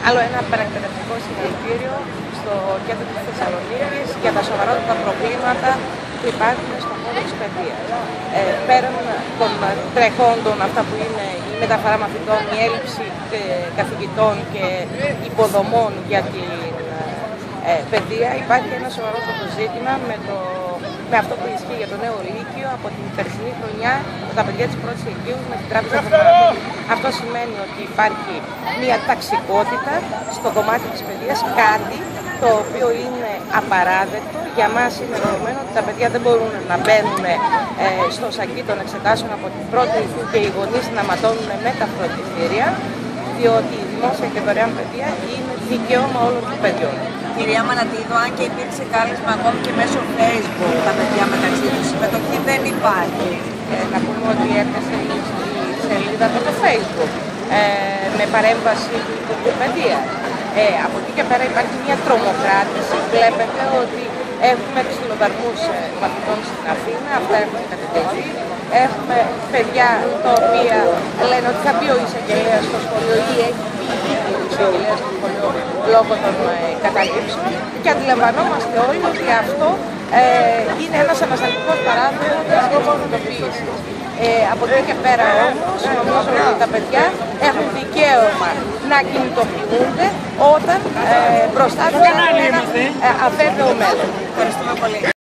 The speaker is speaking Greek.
Άλλο ένα παρακολουθητικό συγχαρητήριο στο κέντρο της Θεσσαλονίκης για τα σοβαρότατα προβλήματα που υπάρχουν στον χώρο της παιδείας. Πέραν των τρεχόντων, αυτά που είναι η μεταφορά μαθητών, η έλλειψη καθηγητών και υποδομών για την παιδεία, υπάρχει ένα σοβαρότατο ζήτημα με αυτό που ισχύει για το νέο Λύκειο από την περσινή χρονιά, τα παιδιά της πρώτης ηλικίου με την Τράπεζα Θεμάτων. Αυτό σημαίνει ότι υπάρχει μια ταξικότητα στο κομμάτι της παιδείας, κάτι το οποίο είναι απαράδεκτο. Για μας είναι δεδομένο ότι τα παιδιά δεν μπορούν να μπαίνουν στο σακί των εξετάσεων από την πρώτη ηλικίου και οι γονείς να ματώνουν με τα φροντιστήρια, διότι η δημόσια και δωρεάν παιδεία είναι δικαίωμα όλων των παιδιών. Κυρία Μανατίδο, αν και υπήρξε κάλεσμα ακόμη και μέσω Facebook τα παιδιά μεταξύ τους, συμμετοχή δεν υπάρχει. Να πούμε ότι έπεσε η σελίδα από το Facebook με παρέμβαση του Υπουργού Παιδείας. Από εκεί και πέρα υπάρχει μια τρομοκράτηση. Βλέπετε ότι έχουμε ξυλοδαρμούς μαθητών στην Αθήνα, αυτά έχουν καταγγελθεί. Έχουμε παιδιά τα οποία λένε ότι θα μπει ο εισαγγελέας στο σχολείο ή έχει μπει ο εισαγγελέας στο σχολείο λόγω των καταλήψεων, και αντιλαμβανόμαστε όλοι ότι αυτό είναι ένας ανασταλτικός παράδειγμα της κοινωνικοποίησης. Από εκεί και πέρα όμως, νομίζω ότι τα παιδιά έχουν δικαίωμα να κινητοποιούνται όταν μπροστά τους είναι ένα αβέβαιο μέλλον. Ευχαριστούμε πολύ.